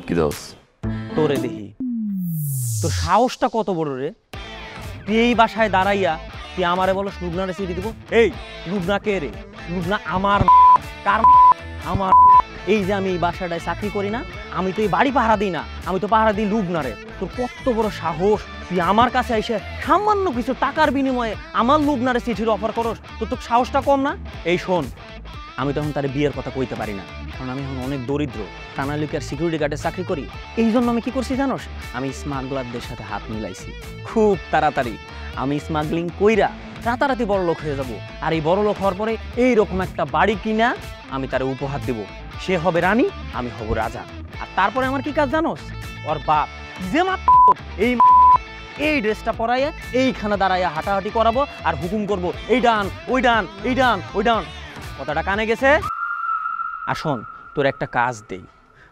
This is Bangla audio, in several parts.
কি দোস তোরে দেখি তোর সাহসটা কত বড় রে। তুই এই বাসায় দাঁড়াইয়া তুই আমারে বলো লুবনারে চিঠি দিব। এই লুবনা কে রে? লুবনা আমার কার? আমার। এই যে আমি এই বাসাটায় চাকরি করি না, আমি তো এই বাড়ি পাহারা দিই না, আমি তো পাহারা দিই লুবনারে। তোর কত বড় সাহস তুই আমার কাছে এসে সামান্য কিছু টাকার বিনিময়ে আমার লুবনারে চিঠির অফার করস? তোর সাহসটা কম না? এই শোন, আমি তখন তার বিয়ের কথা কইতে পারি না, কারণ আমি এখন অনেক দরিদ্র, কানালিকার সিকিউরিটি গার্ডে চাকরি করি। এই জন্য আমি কি করছি জানোস? আমি স্মাগলারদের সাথে হাত মিলাইছি। খুব তাড়াতাড়ি আমি স্মাগলিং কইরা রাতারাতি বড় লোক হয়ে যাব। আর এই বড় লোক হওয়ার পরে এইরকম একটা বাড়ি কিনা আমি তারে উপহার দেব। সে হবে রানী, আমি হব রাজা। আর তারপরে আমার কি কাজ জানোস? ওর বাপ যে এই ড্রেসটা পরাইয়া এইখানে দাঁড়াইয়া হাঁটাহাঁটি করাবো আর হুকুম করব, এই ডান ওই ডান, এই ডান ওই ডান। কথাটা কানে গেছে? আসুন, তোর একটা কাজ দেই।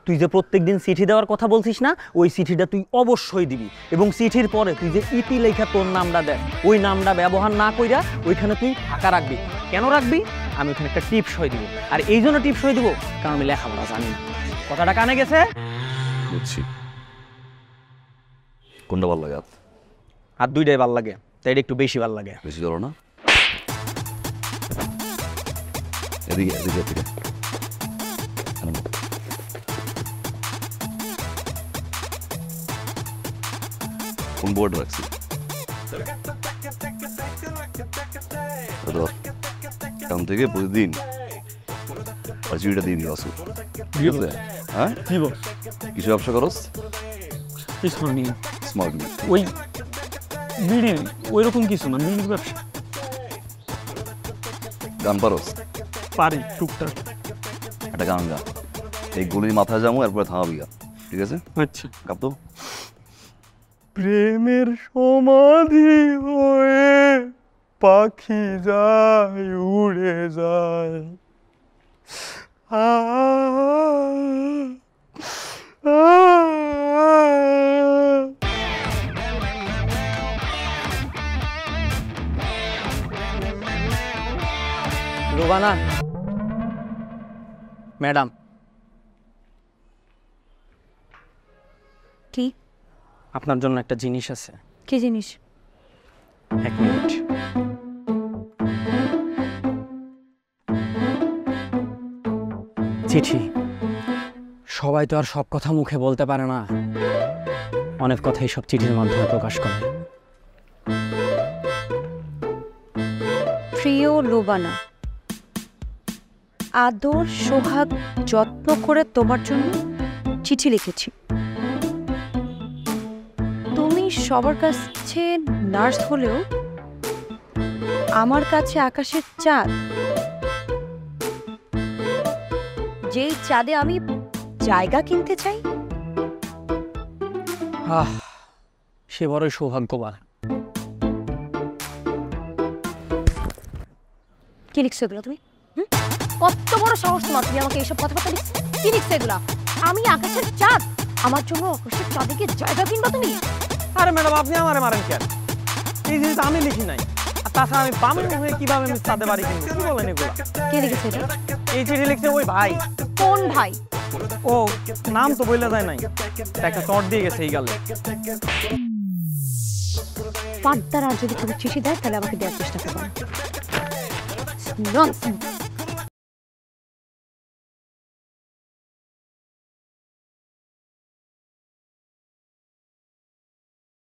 তুই যে প্রত্যেকদিন চিঠি দেওয়ার কথা বলছিস না, ওই চিঠিটা তুই অবশ্যই দিবি। এবং চিঠির পরে তুই যে ইতি লেখা তোর নামটা দেখ, ওই নামটা ব্যবহার না কইরা ওইখানে তুই ফাঁকা রাখবি। কেন রাখবি? আমি ওখানে একটা টিপ সই দিব। আর এই জন্য টিপ সই দিব কারণ আমি লেখাপড়া জানি না। কথাটা কানে গেছে? বুঝছি। কোনটা ভালো লাগে? আর দুইটাই ভাল লাগে, তাই এটা একটু বেশি ভাল লাগে। বেশি ধরো না। এদিকে এদিকে এদিকে কোন বোর্ড রাখছি? এখন থেকে প্রতিদিন চিঠিটা দিয়ে দিও আসু। ঠিক আছে? হ্যাঁ, কিছু ব্যবসা করস? স্মাগলিং। ওই বিড়ি ওইরকম কিছু না, বিড়ির ব্যবসা। গান পারস? পারি টুকটাক। একটা গান গা, এই গুলি মাথায় যাবো, এরপরে থামাবি গা। ঠিক আছে? আচ্ছা। গাব তো। প্রেমের সমাধি হয়ে পাখি যায় উড়ে যায়, রুবানা ম্যাডাম, কি আপনার জন্য একটা জিনিস আছে। কি জিনিস? এক মিনিট। চিঠি। সবাই তো আর সব কথা মুখে বলতে পারে না, অনেক কথাই সব চিঠির মাধ্যমে প্রকাশ করে। প্রিয় লোবানা, আদর সোহাগ যত্ন করে তোমার জন্য চিঠি লিখেছি। তুমি সবার কাছে নার্স হলেও আমার কাছে আকাশের চাঁদ, যেই চাঁদে আমি জায়গা কিনতে চাই। সে বড়ই সৌভাগ্যবান। কি লিখছো এগুলো তুমি? কত বড় সাহস তোমার, তুমি আমাকে এইসব কথাবার্তা লিখছো? কি লিখছো এগুলা? আমি আকাশের চাঁদ, আমার জন্য আকাশের চাঁদে গিয়ে জায়গা কিনবা তুমি? আরে ম্যাডাম, আপনি আমারে মারেন কেন? এই জিনিস আমি লিখি নাই। আর তাছাড়া আমি বামুন হয়ে কিভাবে আমি চাঁদে বাড়ি কিনবো? কি বলেন এগুলা? কে লিখেছে এটা? এই চিঠি লিখছে ওই ভাই। কোন ভাই? ও নাম তো বইলা যায় নাই, একটা চট দিয়ে গেছে এই গালে। পাঁচদার আর যদি তুমি চিঠি দেয় তাহলে আমাকে দেওয়ার চেষ্টা করবো। ননসেন্স।